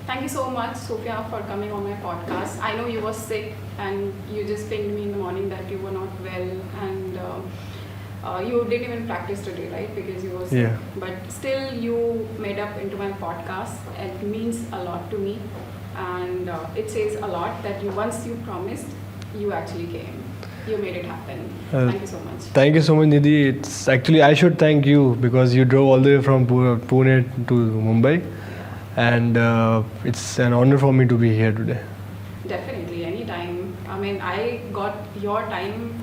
Thank you so much, Sophia, for coming on my podcast. I know you were sick and you just pinged me in the morning that you were not well and you didn't even practice today, right? Because you were sick. Yeah. But still, you made up into my podcast. It means a lot to me, and it says a lot that you once you promised, you actually came. You made it happen. Thank you so much. Thank you so much, Nidhi. It's actually I should thank you because you drove all the way from Pune to Mumbai, and it's an honor for me to be here today. Definitely, anytime. I mean, I got your time,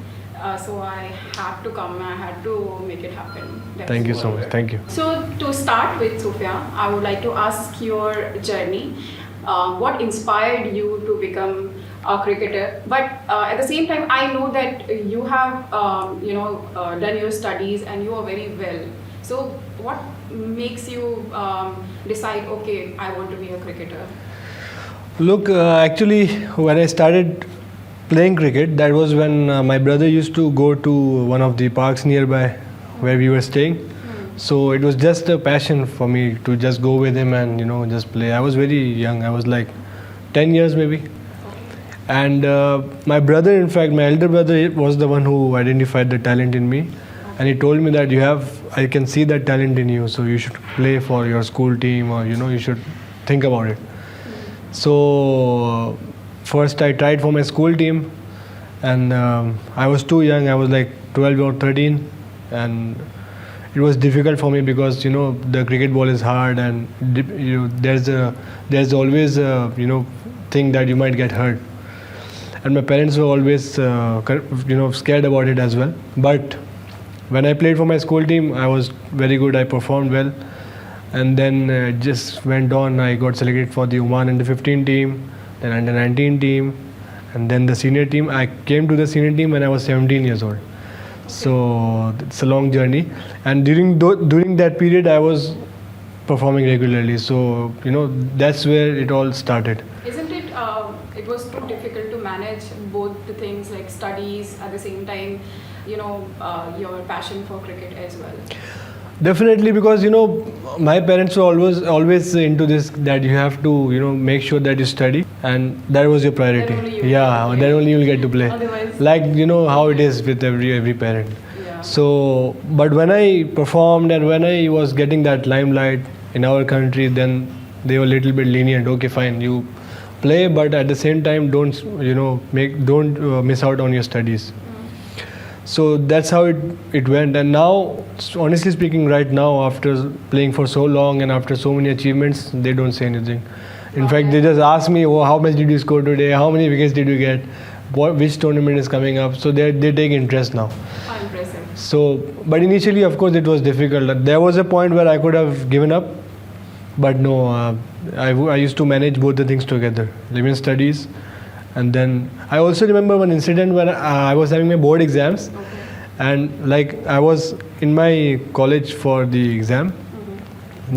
so I had to come. I had to make it happen. Thank you so much. Thank you. So, to start with, Sophia, I would like to ask your journey. What inspired you to become a cricketer? But at the same time, I know that you have, done your studies and you are very well. So, what makes you decide? Okay, I want to be a cricketer. Look, actually, when I started playing cricket, that was when my brother used to go to one of the parks nearby where we were staying. So it was just a passion for me to just go with him and just play. I was very young. I was like 10 years maybe. And my brother, in fact, my elder brother was the one who identified the talent in me. And he told me that I can see that talent in you, so you should play for your school team or you should think about it. So first I tried for my school team, and I was too young. I was like 12 or 13, and it was difficult for me because the cricket ball is hard, and there's always a thing that you might get hurt, and my parents were always scared about it as well. But when I played for my school team, I was very good. I performed well, and then just went on. I got selected for the Oman under-15 team, then under-19 team, and then the senior team. I came to the senior team when I was 17 years old. So it's a long journey, and during that period I was performing regularly. So that's where it all started. Isn't it? It was too difficult to manage both the things, like studies at the same time, your passion for cricket as well. Definitely, because my parents were always into this, that you have to make sure that you study, and that was your priority. Then only you'll get to play. Otherwise, like how it is with every parent. Yeah. So, but when I performed and when I was getting that limelight in our country, then they were a little bit lenient. Okay, fine, you play, but at the same time, don't miss out on your studies. So that's how it went. And now, honestly speaking, right now, after playing for so long and after so many achievements, they don't say anything. In fact, they just ask me, "Oh, how much did you score today? How many wickets did you get? Which tournament is coming up?" So they take interest now. How impressive. So, but initially, of course, it was difficult. There was a point where I could have given up, but no, I used to manage both the things together, even studies. And then I also remember one incident when I was having my board exams, and like I was in my college for the exam.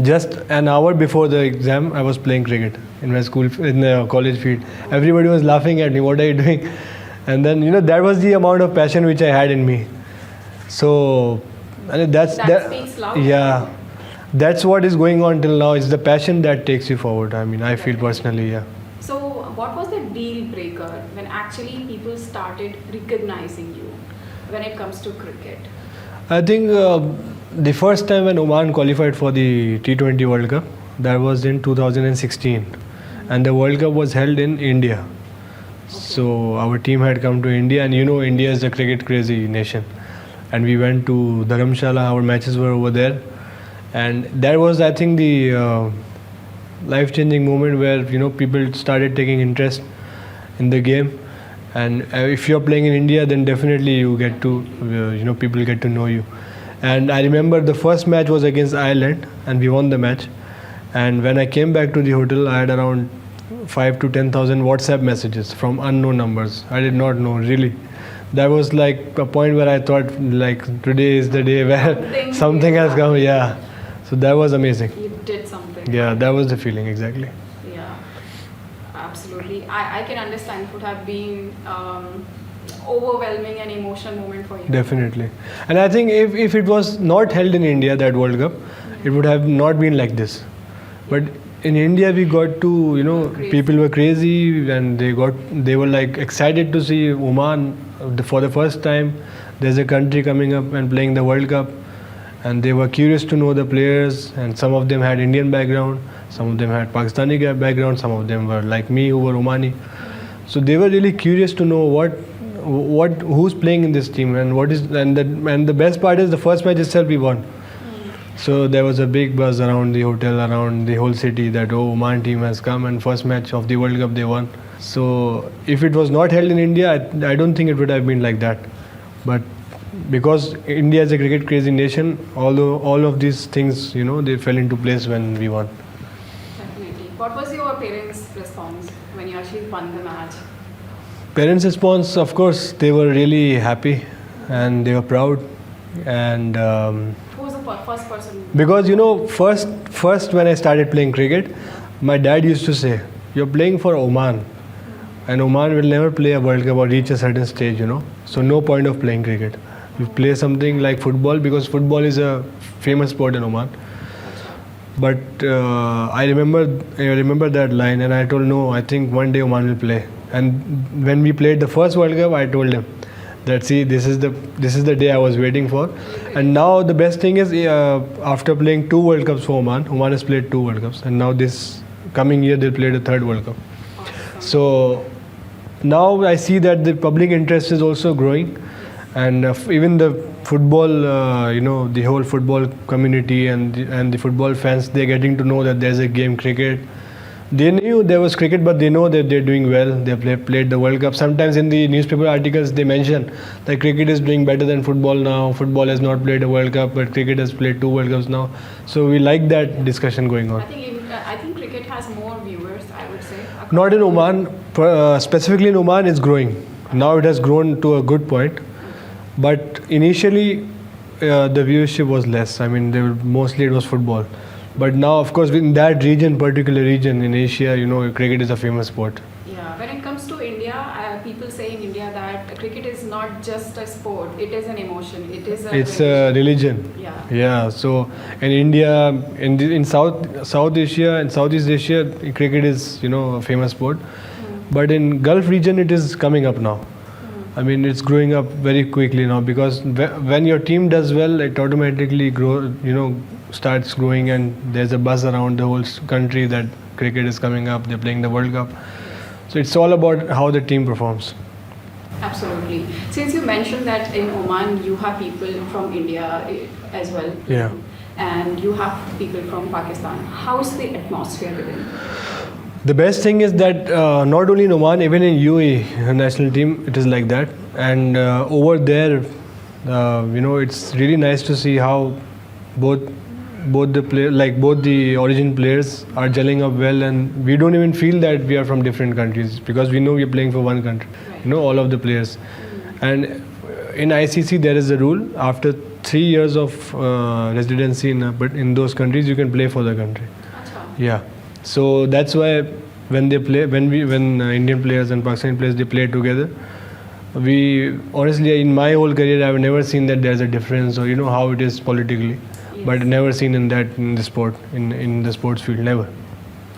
Just an hour before the exam, I was playing cricket in my school, in the college field. Everybody was laughing at me. What are you doing? And then that was the amount of passion which I had in me. So, and That speaks loud. yeah, that's what is going on till now. It's the passion that takes you forward. I mean, I feel personally, yeah. So, what was the deal breaker when actually people started recognizing you when it comes to cricket? I think the first time when Oman qualified for the T20 World Cup, that was in 2016, and the World Cup was held in India. So our team had come to India, and India is a cricket crazy nation, and we went to Dharamshala. Our matches were over there, and that was, I think, the life-changing moment where people started taking interest in the game. And if you're playing in India, then definitely you get to people get to know you. And I remember the first match was against Ireland, and we won the match. And when I came back to the hotel, I had around 5 to 10,000 WhatsApp messages from unknown numbers. I did not know, really. That was like a point where I thought, like, today is the day where something has come. Yeah. So that was amazing. You did something. Yeah, that was the feeling, exactly. Yeah, absolutely. I can understand it would have been overwhelming and emotional moment for you. Definitely. And I think if it was not held in India, that World Cup, it would have not been like this. But in India we got to, Crazy. people were crazy and they were like excited to see Oman for the first time. There's a country coming up and playing the World Cup, and they were curious to know the players, and some of them had Indian background, some of them had Pakistani background, some of them were like me who were Omani. So they were really curious to know who's playing in this team and the best part is the first match itself we won. So there was a big buzz around the hotel, around the whole city that Oman team has come and first match of the World Cup they won. So if it was not held in India, I don't think it would have been like that. But because India is a cricket crazy nation, all of these things, they fell into place when we won. Definitely. What was your parents' response when you actually won the match? Parents' response, of course, they were really happy and they were proud. And Who was the first person? because first when I started playing cricket, my dad used to say, "You're playing for Oman, and Oman will never play a World Cup or reach a certain stage, So no point of playing cricket. You play something like football because football is a famous sport in Oman." But I remember that line, and I told no. I think one day Oman will play. And when we played the first World Cup, I told him that see, this is the day I was waiting for. And now the best thing is after playing 2 World Cups for Oman has played 2 World Cups, and now this coming year they'll play the 3rd World Cup. Awesome. So now I see that the public interest is also growing, and even the football, the whole football community and the football fans, they're getting to know that there's a game, cricket. They knew there was cricket, but they know that they're doing well. They played the World Cup. Sometimes in the newspaper articles they mention that cricket is doing better than football now. Football has not played a World Cup, but cricket has played 2 World Cups now. So we like that discussion going on. I think cricket has more viewers, I would say. Not in Oman, specifically in Oman, it's growing. Now it has grown to a good point. But initially, the viewership was less. I mean, mostly it was football. But now, of course, in that particular region in Asia, cricket is a famous sport. Yeah, when it comes to India, people say in India that cricket is not just a sport; it is an emotion. It's a religion. Yeah. Yeah. So in India, in South Asia and Southeast Asia, cricket is a famous sport. But in Gulf region, it is coming up now. I mean, it's growing up very quickly now because when your team does well, it automatically starts growing, and there's a buzz around the whole country that cricket is coming up. They're playing the World Cup. So it's all about how the team performs. Absolutely. Since you mentioned that in Oman you have people from India as well. Yeah. And you have people from Pakistan. How's the atmosphere within? The best thing is that not only in Oman, even in UAE national team, it is like that. And over there, it's really nice to see how both the origin players are gelling up well, and we don't even feel that we are from different countries because we know we are playing for one country. Right. All of the players. And in ICC there is a rule: after 3 years of residency in those countries, you can play for the country. Acha. Yeah. So that's why when Indian players and Pakistani players they play together, we honestly in my whole career I've never seen that there's a difference or how it is politically. Yes. But never seen in the sport, in the sports field, never.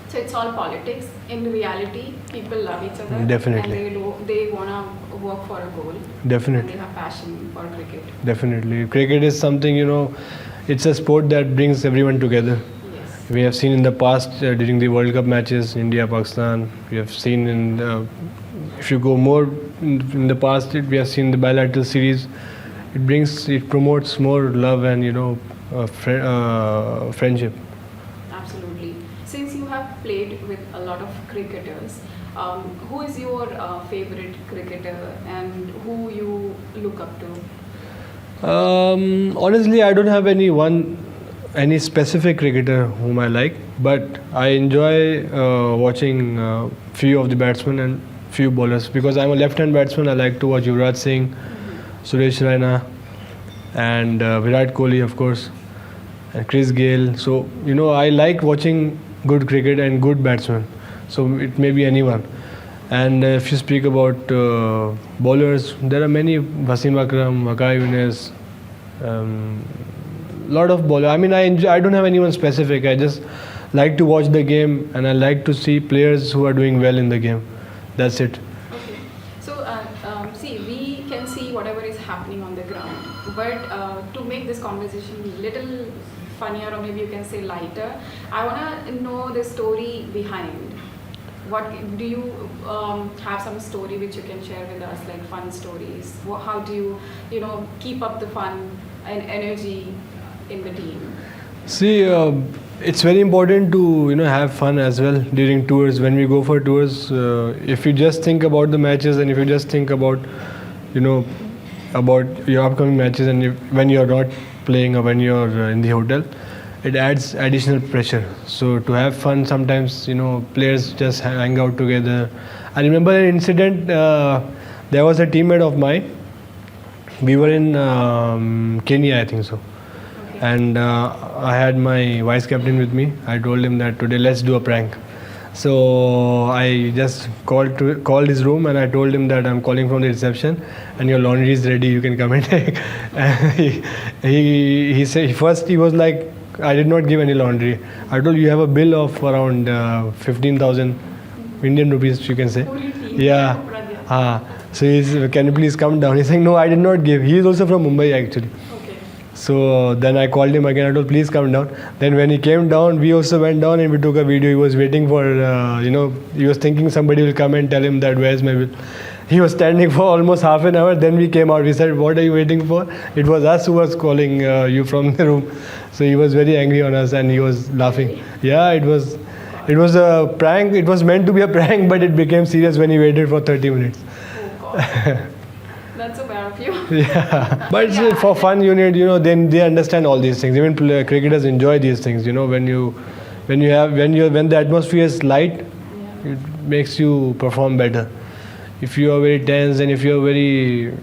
So it's all politics. In reality, people love each other. Definitely. And they wanna work for a goal. Definitely. And they have passion for cricket. Definitely. Cricket is something, it's a sport that brings everyone together. Yes. We have seen in the past during the World Cup matches, India, Pakistan. We have seen if you go more in the past, we have seen the bilateral series. It promotes more love and friendship. Absolutely. Since you have played with a lot of cricketers, who is your favorite cricketer and who you look up to? Honestly, I don't have any specific cricketer whom I like, but I enjoy watching few of the batsmen and few bowlers because I'm a left-hand batsman. I like to watch Yuvraj Singh, Suresh Raina, and Virat Kohli, of course, and Chris Gayle. So I like watching good cricket and good batsmen. So it may be anyone. And if you speak about bowlers, there are many: Wasim Akram, Waqar Younis, lot of bowlers. I mean, I don't have anyone specific. I just like to watch the game, and I like to see players who are doing well in the game. That's it. Okay. So, see, we can see whatever is happening on the ground, but to make this conversation little funnier, or maybe you can say lighter, I wanna know the story behind. What do you have some story which you can share with us, like fun stories? How do you keep up the fun and energy in the team? See, it's very important to have fun as well during tours. When we go for tours, if you just think about the matches, and if you just think about about your upcoming matches, and when you're not playing or when you're in the hotel, it adds additional pressure. So to have fun, sometimes players just hang out together. I remember an incident. There was a teammate of mine. We were in Kenya, I think so. And I had my vice captain with me. I told him that today let's do a prank. So I just called his room, and I told him that I'm calling from the reception and your laundry is ready, you can come and take. And he said, first he was like, I did not give any laundry. I told you have a bill of around 15,000 Indian rupees, you can say. Yeah. So he's, can you please come down? He's saying, no, I did not give. He is also from Mumbai actually. So then I called him again. I told, please come down. Then when he came down, we also went down and we took a video. He was waiting for, he was thinking somebody will come and tell him that where's my bill. He was standing for almost half an hour. Then we came out. We said, what are you waiting for? It was us who was calling you from the room. So he was very angry on us and he was laughing. Yeah, it was a prank. It was meant to be a prank, but it became serious when he waited for 30 minutes. Oh God. That's so bad of you. Yeah, but for fun, you need, then they understand all these things. Even cricketers enjoy these things. When the atmosphere is light, it makes you perform better. If you are very tense and if you are very,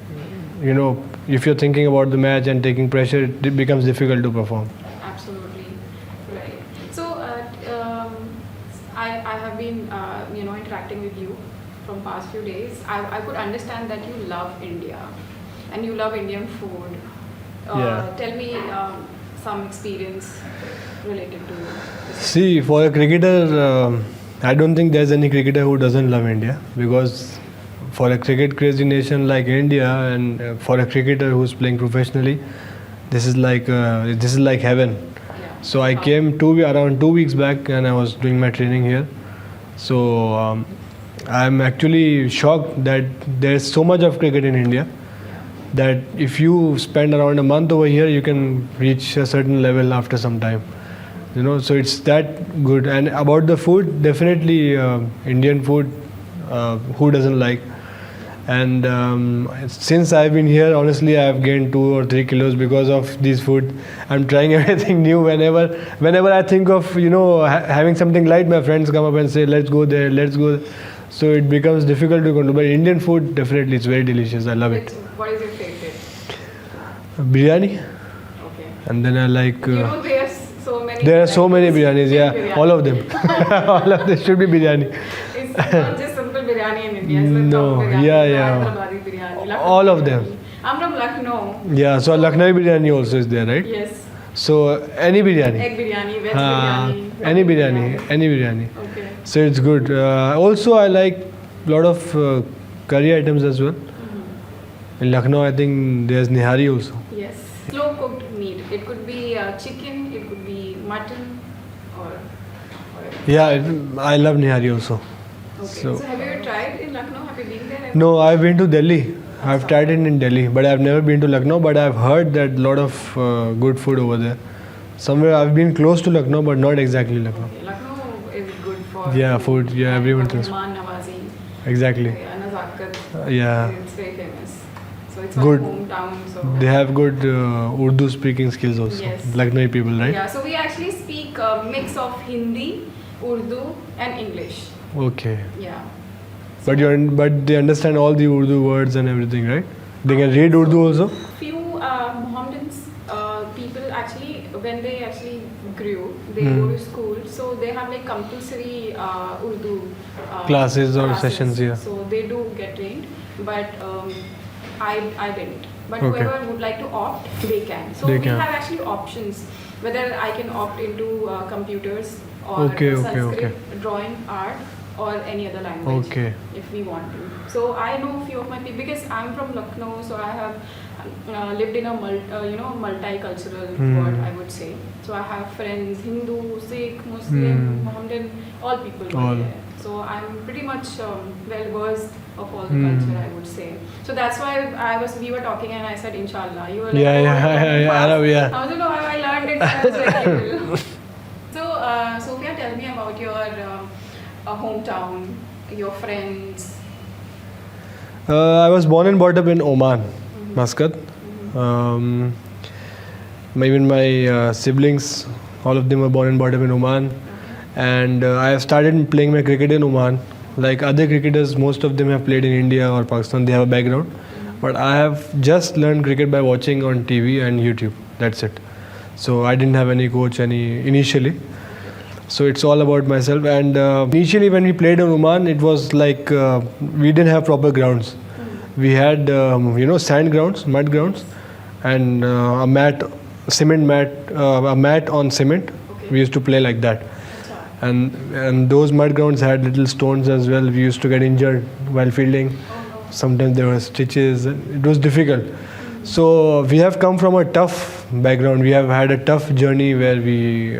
if you're thinking about the match and taking pressure, it becomes difficult to perform. Absolutely, right. So I have been interacting with you from past few days. I could understand that you love India and you love Indian food. Yeah. Tell me some experience related to this. See, for a cricketer, I don't think there's any cricketer who doesn't love India, because for a cricket crazy nation like India, and for a cricketer who's playing professionally, this is like heaven. Yeah. So I came around 2 weeks back and I was doing my training here. So I'm actually shocked that there's so much of cricket in India that if you spend around a month over here, you can reach a certain level after some time. So it's that good. And about the food, definitely Indian food, who doesn't like? And since I've been here, honestly, I've gained 2 or 3 kilos because of this food. I'm trying everything new. Whenever I think of having something light, my friends come up and say, let's go there, let's go there. So it becomes difficult to control. But Indian food, definitely, it's very delicious. I love it. What is your favorite? Biryani. Okay. And then I like... there's so many. there are so many biryanis, yeah. Biryani. All of them. All of them should be biryani. It's not just simple biryani in India. It's like No, dum biryani, yeah. Hyderabadi biryani, Lucknow All of biryani. them. I'm from Lucknow. Yeah, so Lucknowi biryani also is there, right? Yes. So any biryani. Egg biryani, veg Ah, biryani. any biryani, any biryani. Okay. So it's good. Also, I like a lot of curry items as well. In Lucknow, I think there's nihari also. Yes. Slow cooked meat. It could be chicken, it could be mutton, or Yeah, I love nihari also. okay. So- So have you ever tried in Lucknow? Have you been there? ever? No, I've been to Delhi. I've tried it in Delhi, but I've never been to Lucknow. But I've heard that a lot of good food over there. Somewhere I've been close to Lucknow, but not exactly Lucknow. Okay. Lucknow is good for Yeah, food. Yeah, everyone thinks. Mehman Nawazi. Exactly. Nazakat. Yeah. It's very famous. So it's Good. my hometown. So They have good Urdu speaking skills also. Yes. Lucknowi people, right? yeah. So we actually speak a mix of Hindi, Urdu, and English. Okay. Yeah. But they understand all the Urdu words and everything, right? They can read Urdu also. Few Mohammedans people actually, when they actually grew, they Hmm. go to school, so they have like compulsory Urdu Classes or sessions, yeah. So they do get trained, but I didn't. But Okay. whoever would like to opt, they can. So They we can. have actually options, whether I can opt into computers or Okay, the okay, okay. Sanskrit drawing art or any other language Okay. if we want to. So I know few of my people because I'm from Lucknow, so I have lived in a multicultural world, I would say. So I have friends Hindu, Sikh, Muslim, Mohammedan, all people were All. there. So I'm pretty much well versed of all the culture, I would say. So that's why we were talking and I said Inshallah. You were like, Yeah, "Oh, yeah, you're talking yeah, fast." Arab, yeah. I was like, no, I learned it. I was like, you will. So Sophia, tell me about your hometown, your friends. I was born and brought up in Oman, Muscat. Even my siblings, all of them were born and brought up in Oman. And I have started playing my cricket in Oman. Like other cricketers, most of them have played in India or Pakistan, they have a background. But I have just learned cricket by watching on TV and YouTube. That's it. So I didn't have any coach initially. So it's all about myself. And initially, when we played in Oman, it was like we didn't have proper grounds. We had sand grounds, mud grounds, and a mat, cement mat, a mat on cement. Okay. We used to play like that. Acha. And those mud grounds had little stones as well. We used to get injured while fielding. Oh no. Sometimes there were stitches. It was difficult. So we have come from a tough background. We have had a tough journey where we,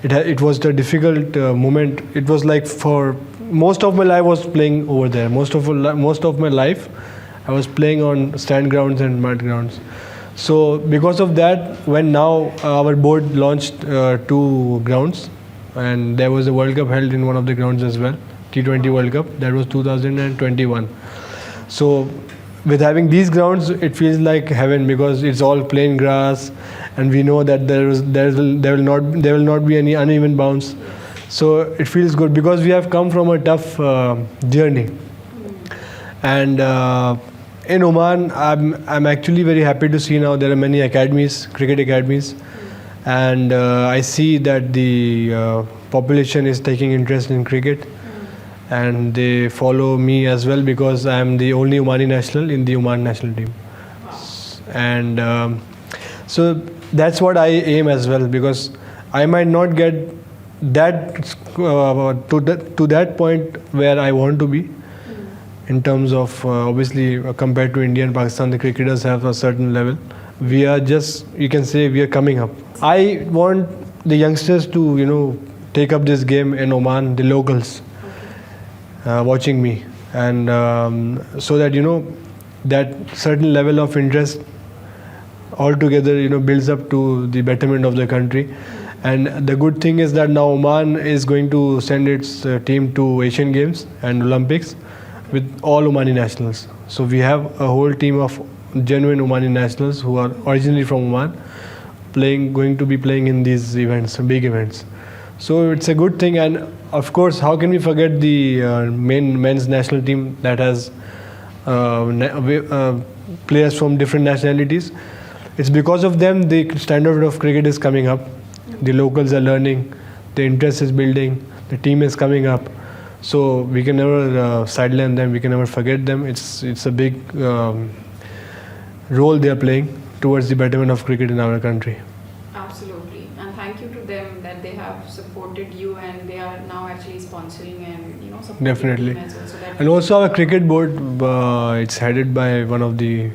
it was the difficult moment. It was like for most of my life I was playing over there. Most of my life I was playing on stand grounds and mud grounds. So because of that, when now our board launched 2 grounds, and there was a World Cup held in one of the grounds as well, T20 World Cup. That was 2021. So with having these grounds, it feels like heaven because it's all plain grass, and we know that there will not be any uneven bounce. So it feels good because we have come from a tough journey. And in Oman, I'm actually very happy to see now there are many academies, cricket academies, and I see that the population is taking interest in cricket, and they follow me as well because I'm the only Omani national in the Oman national team. And so that's what I aim as well, because I might not get that to that point where I want to be in terms of obviously compared to India and Pakistan, the cricketers have a certain level. We are just, you can say, we are coming up. I want the youngsters to take up this game in Oman, the locals watching me, and so that that certain level of interest altogether builds up to the betterment of the country. And the good thing is that now Oman is going to send its team to Asian Games and Olympics with all Omani nationals. So we have a whole team of genuine Omani nationals who are originally from Oman going to be playing in these events, big events. So it's a good thing. And of course, how can we forget the men's national team that has players from different nationalities? It's because of them the standard of cricket is coming up. The locals are learning, the interest is building, the team is coming up. So we can never sideline them, we can never forget them. It's a big role they are playing towards the betterment of cricket in our country. Absolutely, and thank you to them that they have supported you and they are now actually sponsoring and supporting Definitely. the team as well. So that And also our cricket board, it's headed by one of the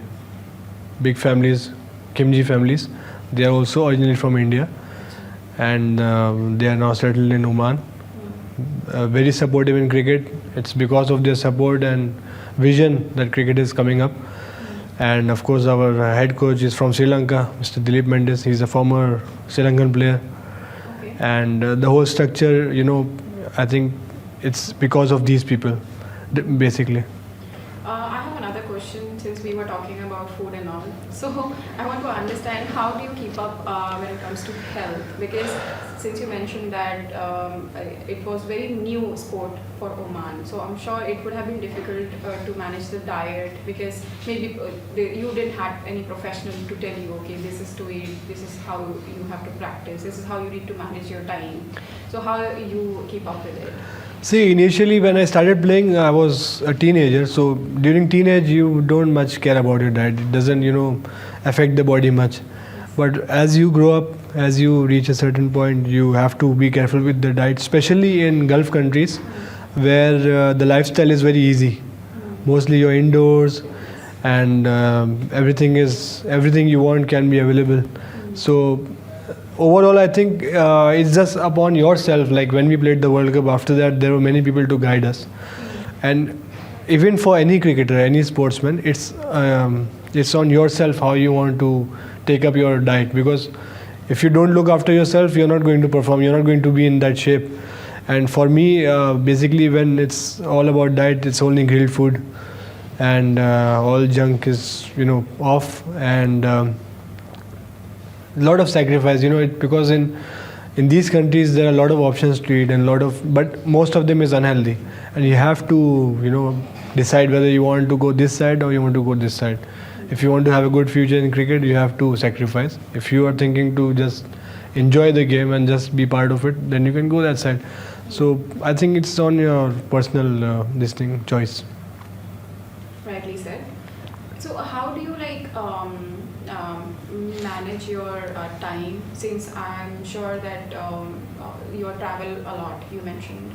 big families, Kimji families. They are also originally from India, and they are now settled in Oman. Very supportive in cricket. It's because of their support and vision that cricket is coming up. And of course our head coach is from Sri Lanka, Mr. Dilip Mendes. He's a former Sri Lankan player. okay. And the whole structure, I think it's because of these people, basically. I have another question since we were talking about food and all. So I want to understand how do you keep up when it comes to health? Because since you mentioned that it was very new sport for Oman, so I'm sure it would have been difficult to manage the diet because maybe you didn't have any professional to tell you, okay, this is to eat, this is how you have to practice, this is how you need to manage your time. So how you keep up with it? See, initially when I started playing, I was a teenager. So during teenage, you don't much care about your diet. It doesn't, affect the body much. But as you grow up as you reach a certain point, you have to be careful with the diet, especially in Gulf countries where the lifestyle is very easy. Mostly you're indoors, and everything you want can be available. So overall, I think it's just upon yourself. Like when we played the World Cup, after that there were many people to guide us, and even for any cricketer, any sportsman, it's on yourself how you want to take up your diet, because if you don't look after yourself, you're not going to perform, you're not going to be in that shape. And for me, basically when it's all about diet, it's only grilled food, and all junk is off, and lot of sacrifice, because in these countries there are a lot of options to eat, and but most of them is unhealthy, and you have to decide whether you want to go this side or you want to go this side. If you want to have a good future in cricket, you have to sacrifice. If you are thinking to just enjoy the game and just be part of it, then you can go that side. So I think it's on your personal choice. Rightly said. So how do you manage your time, since I'm sure that you travel a lot, you mentioned,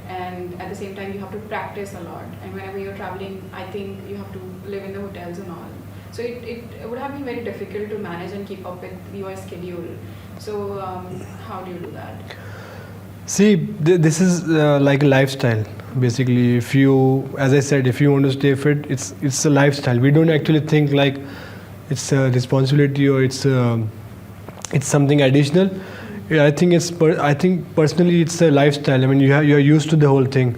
and at the same time you have to practice a lot, and whenever you're traveling, I think you have to live in the hotels and all. So it would have been very difficult to manage and keep up with your schedule. So how do you do that? See, this is like a lifestyle. Basically, as I said, if you want to stay fit, it's a lifestyle. We don't actually think like it's a responsibility or it's something additional. I think personally it's a lifestyle. I mean, you're used to the whole thing,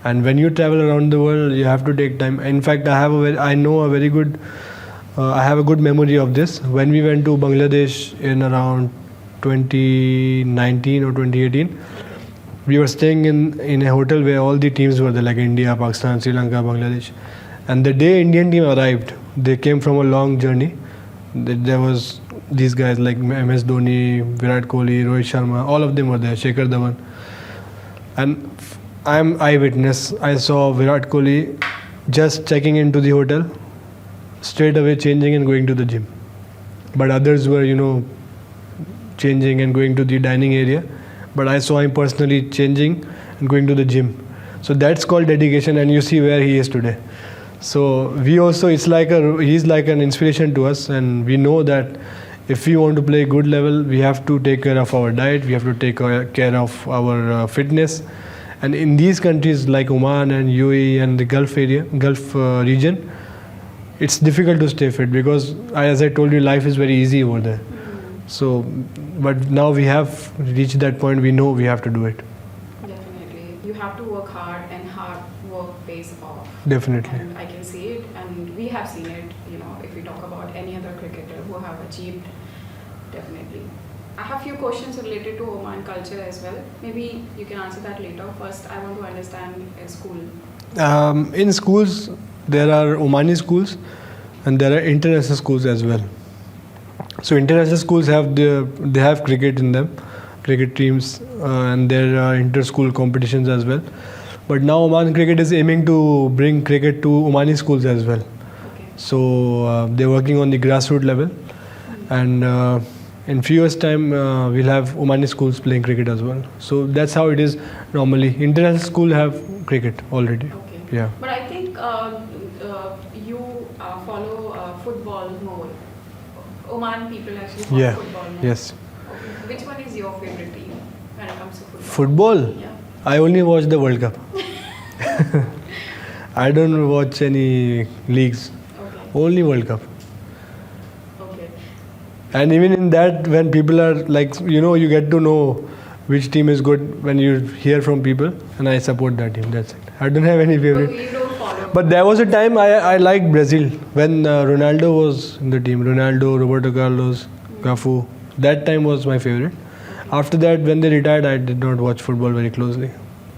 and when you travel around the world, you have to take time. In fact, I have a good memory of this. When we went to Bangladesh in around 2019 or 2018, we were staying in a hotel where all the teams were there, like India, Pakistan, Sri Lanka, Bangladesh. And the day Indian team arrived, they came from a long journey. There was these guys like MS Dhoni, Virat Kohli, Rohit Sharma, all of them were there, Shekhar Dhawan. And I'm eyewitness. I saw Virat Kohli just checking into the hotel, straight away changing and going to the gym. But others were, changing and going to the dining area. But I saw him personally changing and going to the gym. So that's called dedication, and you see where he is today. So we also, he's like an inspiration to us, and we know that if we want to play good level, we have to take care of our diet, we have to take care of our fitness. And in these countries like Oman and UAE and the Gulf region, it's difficult to stay fit because, as I told you, life is very easy over there. So, but now we have reached that point, we know we have to do it. Definitely. You have to work hard, and hard work pays off. Definitely. And I can see it, and we have seen it, if we talk about any other cricketer who have achieved, definitely. I have few questions related to Oman culture as well. Maybe you can answer that later. First, I want to understand school. In schools, there are Omani schools and there are international schools as well. So international schools have cricket in them, cricket teams, and there are inter-school competitions as well. But now Oman Cricket is aiming to bring cricket to Omani schools as well. Okay. So they're working on the grassroots level, and in few years' time we'll have Omani schools playing cricket as well. So that's how it is normally. International school have cricket already. Okay. Yeah. But I think you follow football more. Oman people actually follow football more. Yes. Okay. Which one is your favorite team when it comes to football? Football? Yeah. I only watch the World Cup. I don't watch any leagues. Okay. Only World Cup. Okay. And even in that, when people are like, you get to know which team is good when you hear from people, and I support that team. That's it. I don't have any So favorite. you don't follow. But there was a time I liked Brazil when Ronaldo was in the team. Ronaldo, Roberto Carlos, Cafu. That time was my favorite. After that, when they retired, I did not watch football very closely.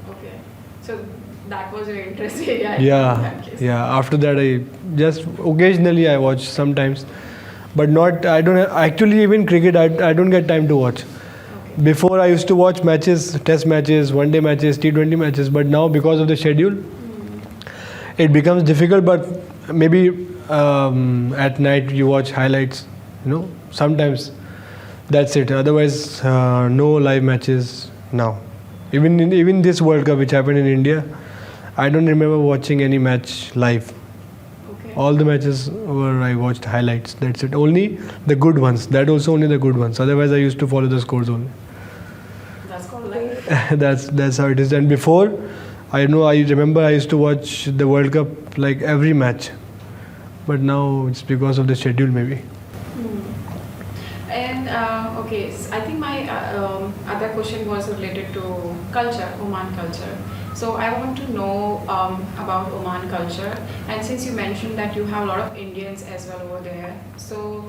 Okay. So that was your interest area. in Yeah, that case. yeah. After that, I just occasionally I watch sometimes, but not. I don't actually even cricket. I don't get time to watch. Okay. Before I used to watch matches, test matches, one-day matches, T20 matches, but now because of the schedule, it becomes difficult. But maybe at night you watch highlights. Sometimes. That's it. Otherwise, no live matches now. Even this World Cup, which happened in India, I don't remember watching any match live. Okay. All the matches were I watched highlights. That's it. Only the good ones. That also only the good ones. Otherwise, I used to follow the scores only. That's called life. That's how it is. And before, I remember I used to watch the World Cup like every match. But now it's because of the schedule maybe. And okay, I think my other question was related to culture, Oman culture. So I want to know about Oman culture. And since you mentioned that you have a lot of Indians as well over there, so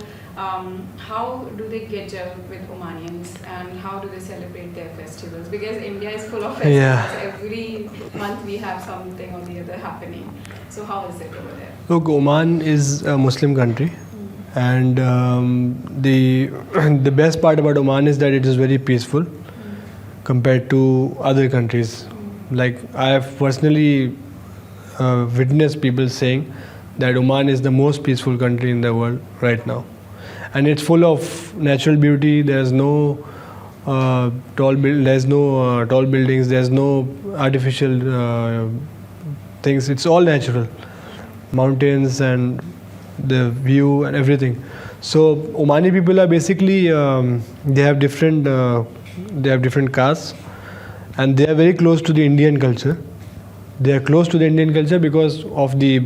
how do they get gel with Omanians and how do they celebrate their festivals? Because India is full of festivals. Yeah. Every month we have something or the other happening. So how is it over there? Look, Oman is a Muslim country. And the best part about Oman is that it is very peaceful compared to other countries. Like I have personally witnessed people saying that Oman is the most peaceful country in the world right now, and it's full of natural beauty. There's no tall buildings. There's no artificial things. It's all natural, mountains and the view and everything. So Omani people are basically they have different castes, and they are very close to the Indian culture. They are close to the Indian culture because of the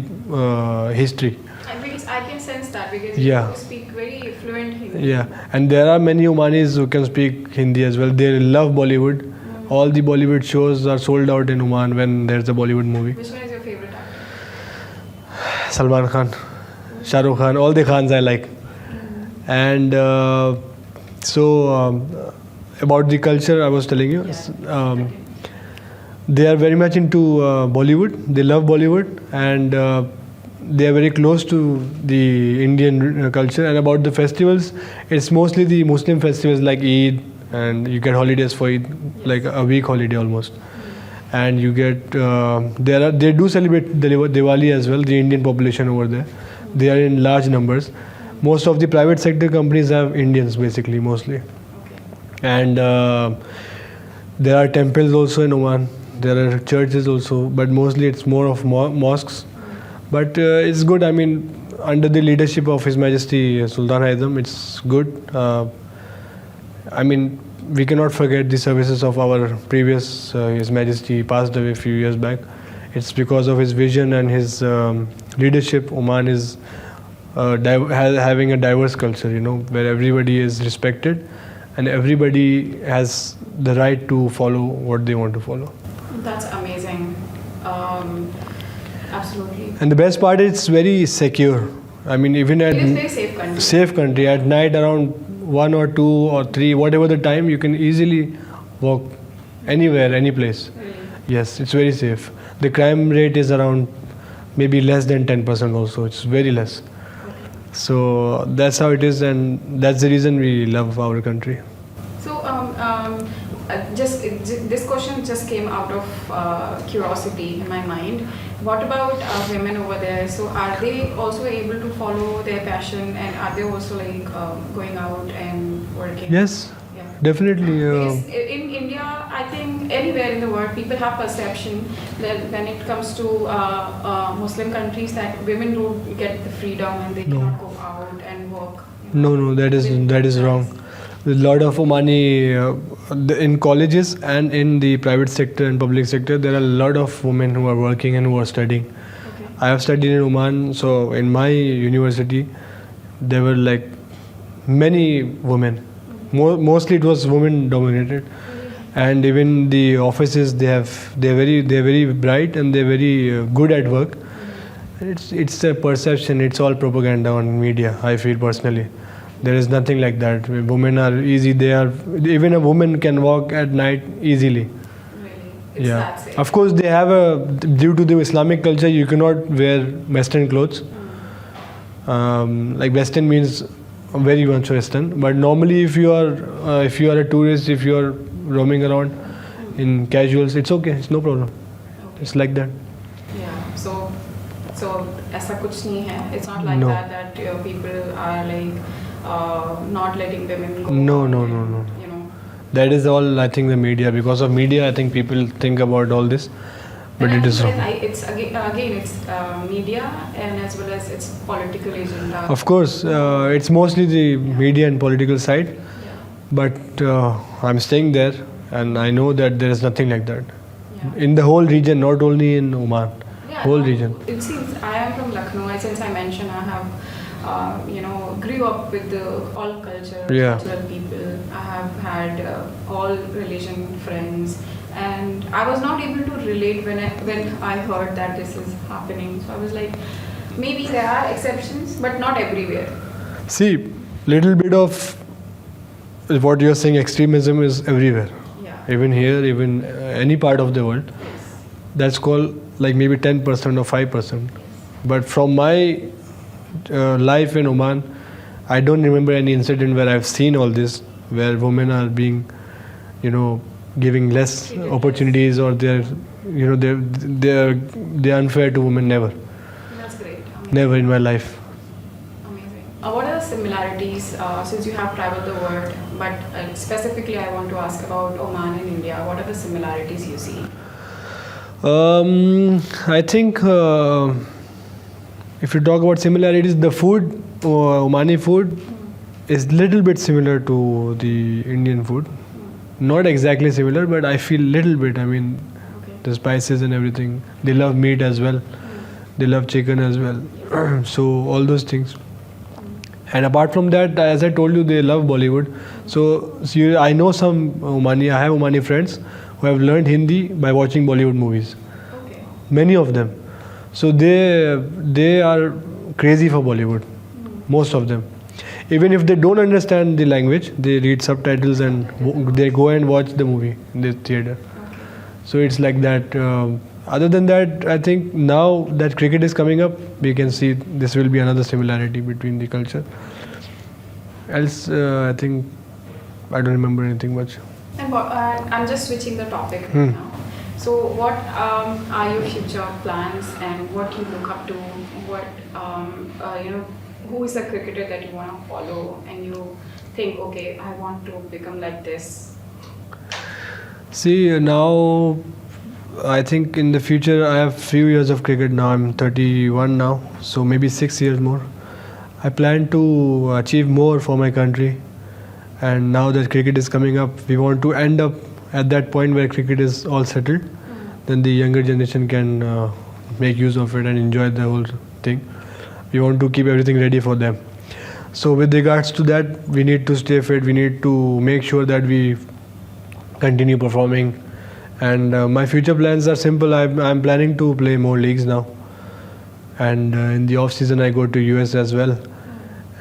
history. And because I can sense that because Yeah. you speak very fluent Hindi. Yeah, and there are many Omanis who can speak Hindi as well. They love Bollywood. All the Bollywood shows are sold out in Oman when there's a Bollywood movie. Which one is your favorite actor? Salman Khan, Shah Rukh Khan, all the Khans I like. And about the culture I was telling you, they are very much into Bollywood. They love Bollywood, and they are very close to the Indian culture. And about the festivals, it's mostly the Muslim festivals like Eid, and you get holidays for Eid, like a week holiday almost. And you get they do celebrate Diwali as well. The Indian population over there, they are in large numbers. Most of the private sector companies have Indians basically, mostly. And there are temples also in Oman. There are churches also, but mostly it's more of mosques. But it's good. I mean, under the leadership of His Majesty Sultan Haitham, it's good. I mean, we cannot forget the services of our previous His Majesty passed away a few years back. It's because of his vision and his leadership. Oman is having a diverse culture, where everybody is respected and everybody has the right to follow what they want to follow. That's amazing. Absolutely. And the best part is it's very secure. I mean, even at It is very safe country. safe country, at night around 1 or 2 or 3, whatever the time, you can easily walk anywhere, any place. Really. Yes, it's very safe. The crime rate is around maybe less than 10% also. It's very less. So that's how it is, and that's the reason we love our country. So, this question just came out of curiosity in my mind. What about women over there? So, are they also able to follow their passion, and are they also like going out and working? Yes, Yeah. definitely. Because in India, I think anywhere in the world, people have perception that when it comes to Muslim countries, that women don't get the freedom and they No. cannot go out and work. No, that is wrong. A lot of Omani in colleges and in the private sector and public sector, there are a lot of women who are working and who are studying. Okay. I have studied in Oman, so in my university, there were like many women. Mostly it was women dominated, and even the offices they're very bright and they're very good at work. It's a perception. It's all propaganda on media. I feel personally. There is nothing like that. Women are easy. Even a woman can walk at night easily. Really? It's that safe. Of course, they have due to the Islamic culture, you cannot wear Western clothes. Like Western means very much Western. But normally, if you are a tourist, if you are roaming around in casuals, it's okay. It's no problem. Okay. It's like that. Yeah. So ऐसा कुछ नहीं है. It's not like No. that people are like not letting women go. No, out no, and, no, no. You know. That is all, I think, the media. Because of media, I think people think about all this, but And it is wrong. it's again it's media and as well as its political agenda. Of course, it's mostly the media and political side, Yeah. but I'm staying there, and I know that there is nothing like that Yeah. in the whole region, not only in Oman, Yeah, whole no, region. It seems I am from Lucknow. Since I mentioned, I have, grew up with all Yeah. cultural people. I have had all religion friends, and I was not able to relate when I heard that this is happening. So I was like, maybe there are exceptions, but not everywhere. See, little bit of what you're saying, extremism is everywhere, Yeah. even here, even any part of the world. Yes. That's called like maybe 10% or 5%. But from my life in Oman, I don't remember any incident where I've seen all this, where women are being, giving less Treated less. opportunities, or they're unfair to women. Never, That's great. Amazing. never in my life. Amazing. What are the similarities since you have traveled the world, but specifically I want to ask about Oman and India. What are the similarities you see? I think if you talk about similarities, the food, Omani food, is little bit similar to the Indian food. Not exactly similar, but I feel little bit. I mean, Okay. the spices and everything. They love meat as well. They love chicken as well. So all those things. And apart from that, as I told you, they love Bollywood. So I know some Omani. I have Omani friends who have learned Hindi by watching Bollywood movies. Okay. Many of them. So they are crazy for Bollywood. Most of them. Even if they don't understand the language, they read subtitles and they go and watch the movie in the theater. Okay. So it's like that. Other than that, I think now that cricket is coming up, we can see this will be another similarity between the culture. Else, I think I don't remember anything much. And I'm just switching the topic Hmm. right now. So, what are your future plans, and what you look up to? What who is a cricketer that you want to follow, and you think, okay, I want to become like this? See, now I think in the future I have few years of cricket now. I'm 31 now, so maybe 6 years more. I plan to achieve more for my country, and now that cricket is coming up, we want to end up at that point where cricket is all settled. Then the younger generation can make use of it and enjoy the whole thing. We want to keep everything ready for them. So with regards to that, we need to stay fit. We need to make sure that we continue performing. And my future plans are simple. I'm planning to play more leagues now. And in the off season, I go to US as well.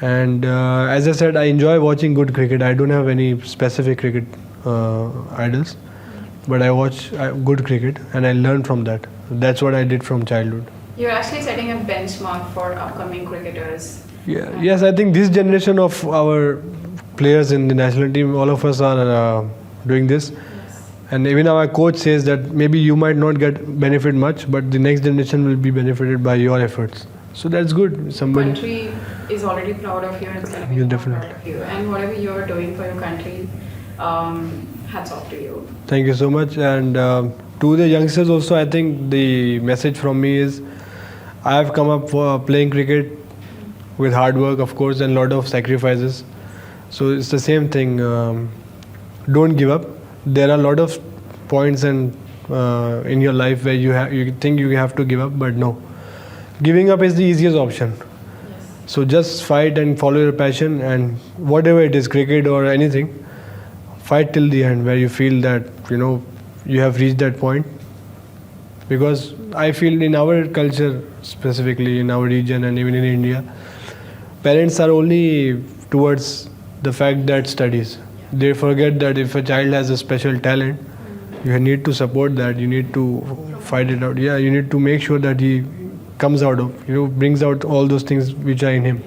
And as I said, I enjoy watching good cricket. I don't have any specific cricket idols, but I watch good cricket and I learn from that. That's what I did from childhood. You're actually setting a benchmark for upcoming cricketers. Yeah. Yes, I think this generation of our players in the national team, all of us are doing this. Yes. And even our coach says that maybe you might not get benefit much, but the next generation will be benefited by your efforts. So that's good. Somebody. Country is already proud of you, and it's going to be Yeah, more definitely. proud of you. And whatever you're doing for your country, hats off to you. Thank you so much. And to the youngsters also, I think the message from me is I have come up for playing cricket with hard work, of course, and lot of sacrifices. So it's the same thing. Don't give up. There are a lot of points and in your life where you think you have to give up, but no. Giving up is the easiest option. Yes. So just fight and follow your passion, and whatever it is, cricket or anything, fight till the end where you feel that you have reached that point. Because I feel in our culture, specifically in our region and even in India, parents are only towards the fact that studies. They forget that if a child has a special talent, you need to support that. You need to fight it out. Yeah, you need to make sure that he comes out of, brings out all those things which are in him.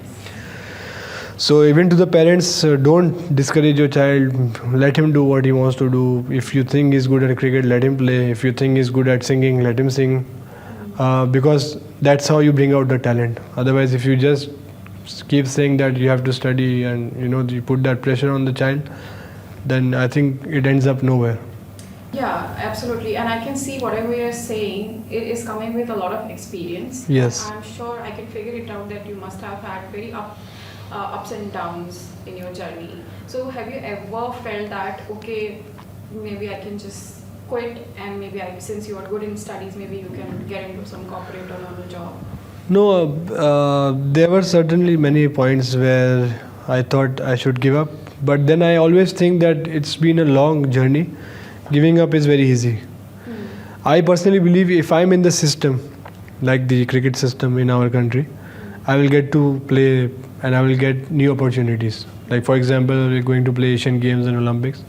So even to the parents, don't discourage your child. Let him do what he wants to do. If you think he's good at cricket, let him play. If you think he's good at singing, let him sing. Because that's how you bring out the talent. Otherwise, if you just keep saying that you have to study and you put that pressure on the child, then I think it ends up nowhere. Yeah, absolutely. And I can see whatever you're saying, it is coming with a lot of experience. Yes. I'm sure I can figure it out that you must have had very ups and downs in your journey. So have you ever felt that, okay, maybe I can just quit and maybe since you are good in studies, maybe you can get into some corporate or normal job? No, there were certainly many points where I thought I should give up, but then I always think that it's been a long journey. Giving up is very easy. I personally believe if I'm in the system, like the cricket system in our country, I will get to play and I will get new opportunities. Like for example, we're going to play Asian Games and Olympics.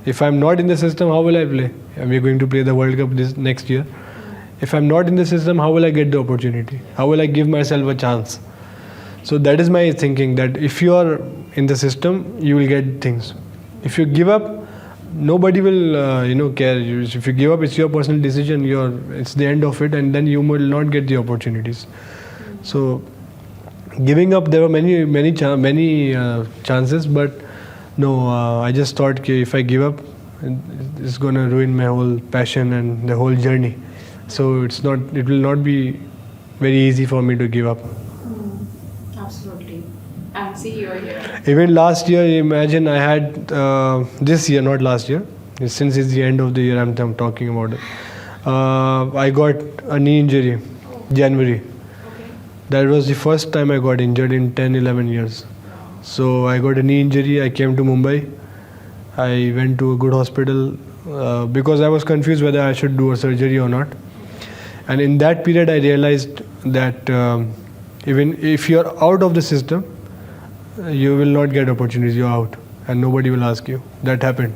If I'm not in the system, how will I play? We're going to play the World Cup this next year. If I'm not in the system, how will I get the opportunity? How will I give myself a chance? So that is my thinking, that if you are in the system, you will get things. If you give up, nobody will care. If you give up, it's your personal decision. It's the end of it, and then you will not get the opportunities. So giving up, there were many chances, but no, I just thought okay, if I give up, it's gonna ruin my whole passion and the whole journey. So it will not be very easy for me to give up. Absolutely. And see, you're here. Even last year, imagine I had this year, not last year. Since it's the end of the year, I'm talking about it. I got a knee injury, January. Okay. That was the first time I got injured in 10-11 years. So I got a knee injury. I came to Mumbai. I went to a good hospital because I was confused whether I should do a surgery or not. And in that period, I realized that even if you're out of the system, you will not get opportunities. You're out and nobody will ask you. That happened.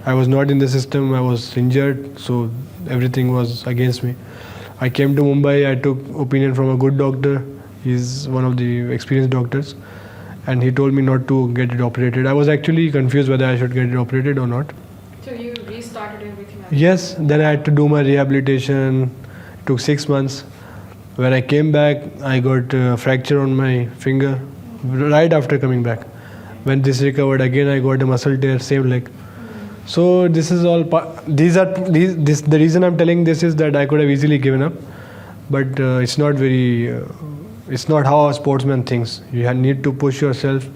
I was not in the system. I was injured, so everything was against me. I came to Mumbai. I took opinion from a good doctor. He's one of the experienced doctors, and he told me not to get it operated. I was actually confused whether I should get it operated or not. So you restarted everything? Yes, then I had to do my rehabilitation. It took 6 months. When I came back, I got a fracture on my finger right after coming back. When this recovered again, I got a muscle tear, same leg. So this is all. The reason I'm telling this is that I could have easily given up, but it's not very. It's not how a sportsman thinks. You need to push yourself.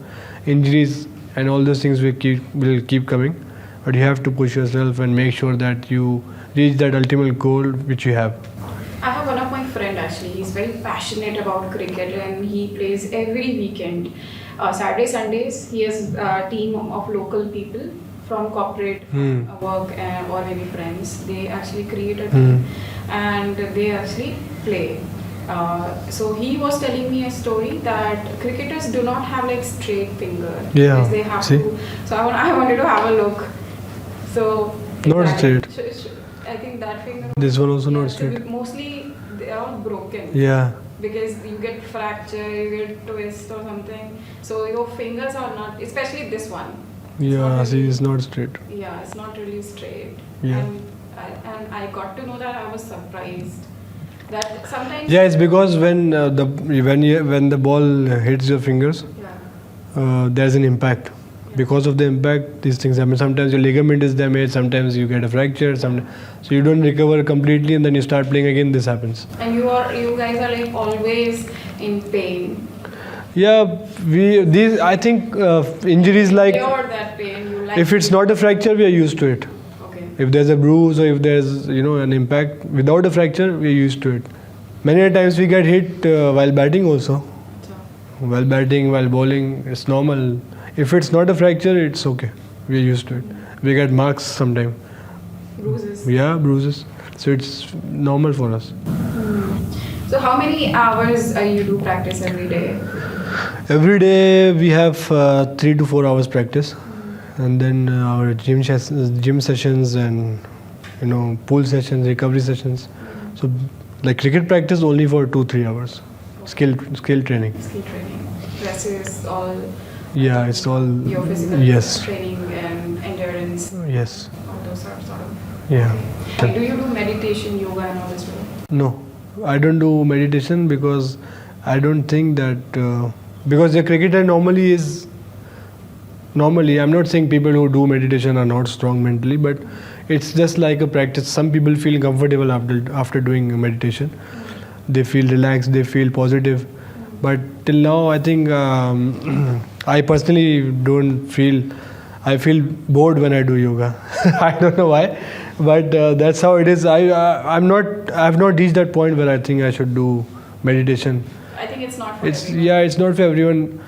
Injuries and all those things will keep coming, but you have to push yourself and make sure that you reach that ultimate goal which you have. I have one of my friend actually. He's very passionate about cricket and he plays every weekend. Saturday, Sundays, he has a team of local people from corporate work or maybe friends. They actually create a team and they actually play. So he was telling me a story that cricketers do not have like straight finger. Yeah, because they have to. So I wanted to have a look. So not straight. I think that finger. This one also not straight. Mostly they are all broken. Yeah. Because you get fracture, you get twist or something. So your fingers are not, especially this one. Yeah, see, it's not straight. Yeah, it's not really straight. Yeah. And I got to know that I was surprised. That sometimes. Yeah, it's because when the ball hits your fingers, there's an impact. Because of the impact, these things happen. Sometimes your ligament is damaged. Sometimes you get a fracture. So you don't recover completely, and then you start playing again. This happens. And you guys are like always in pain. Yeah, I think injuries like. Cure that pain. You like. If it's not a fracture, we are used to it. Okay. If there's a bruise or if there's an impact without a fracture, we are used to it. Many times we get hit while batting also. So, While batting, while bowling, it's normal. If it's not a fracture, it's okay. We are used to it. We get marks sometimes. bruises. Yeah, bruises. So it's normal for us. So how many hours you do practice every day? Every day we have 3 to 4 hours practice, and then our gym sessions and pool sessions, recovery sessions. So like cricket practice only for 2-3 hours. Skill training. Skill training. Dresses, all. Yeah, it's all. Your physical Yes. training and endurance. Yes. All those are sort of. Yeah. And do you do meditation, yoga, and all this? No, I don't do meditation because I don't think that because a cricketer normally I'm not saying people who do meditation are not strong mentally, but it's just like a practice. Some people feel comfortable after doing meditation. They feel relaxed, they feel positive. But till now, I think I personally don't feel. I feel bored when I do yoga. I don't know why, but that's how it is. I'm not. I've not reached that point where I think I should do meditation. I think it's not for It's everyone. yeah, it's not for everyone.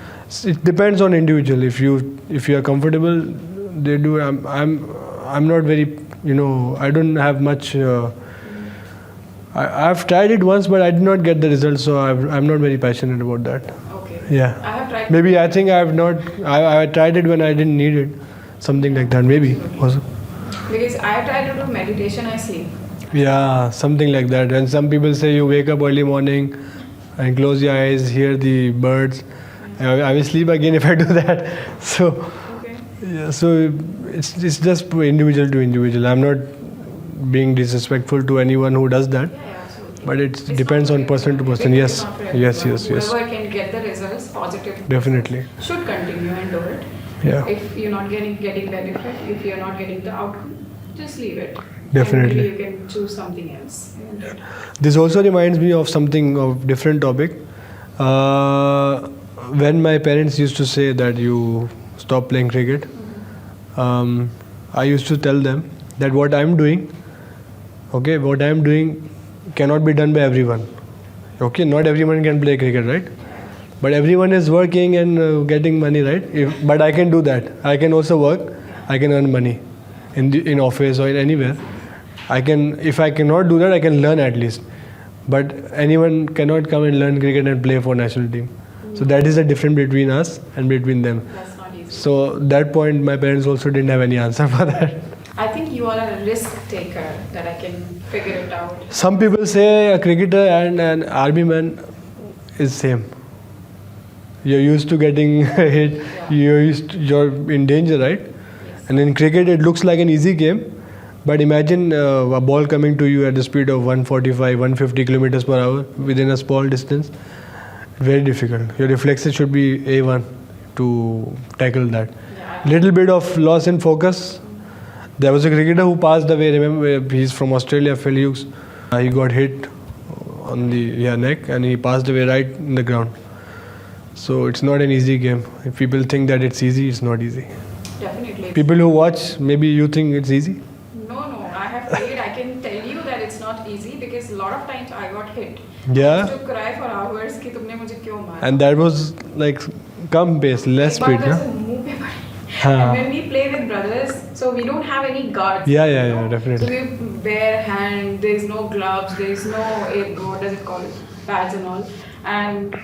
It depends on individual. If you are comfortable, they do. I'm not very. I don't have much. I've tried it once, but I did not get the results. So I'm not very passionate about that. Okay. Yeah. I have tried. Maybe I think I've not. I tried it when I didn't need it. Something like that. Maybe. Also. Because I try to do meditation, I sleep. Yeah, something like that. And some people say you wake up early morning and close your eyes, hear the birds. I will sleep again if I do that. So Okay. yeah, so it's just individual to individual. I'm not being disrespectful to anyone who does that, Yeah, absolutely. but it It's depends not on for person to everyone. person. It Yes, is not for yes, everyone. yes, yes. Whoever can get the results positive. Definitely. Should continue and do it. Yeah, If you're not getting benefit, if you're not getting the outcome, just leave it. Definitely. And maybe you can choose something else. this also reminds me of something of different topic. When my parents used to say that you stop playing cricket, I used to tell them that what I'm doing cannot be done by everyone. Okay, not everyone can play cricket, right? But everyone is working and getting money, right? But I can do that. I can also work. I can earn money in office or in anywhere. If I cannot do that, I can learn at least. But anyone cannot come and learn cricket and play for national team. So that is the difference between us and between them. That's not easy. So that point, my parents also didn't have any answer for that. I think you are a risk taker that I can figure it out. Some people say a cricketer and an army man is same. You're used to getting hit. You're in danger, right? Yes. And in cricket, it looks like an easy game. But imagine a ball coming to you at the speed of 145, 150 kilometers per hour within a small distance. Very difficult. Your reflexes should be A1 to tackle that. Yeah. Little bit of loss in focus. There was a cricketer who passed away. Remember, he's from Australia, Phil Hughes. He got hit on the neck and he passed away right in the ground. So it's not an easy game. If people think that it's easy, it's not easy. Definitely. People who watch, maybe you think it's easy. No, I have played. I can tell you that it's not easy because a lot of times I got hit. Yeah. I used to cry for hours कि तुमने मुझे क्यों मारा? And that was like come pace, less एक बार speed. तो No? ऐसे मुंह पे पड़ी. हाँ. And when we play with brothers, so we don't have any guards. Yeah, you know? definitely. So we bare hand. There is no gloves. There is no what does it call it? Pads and all. And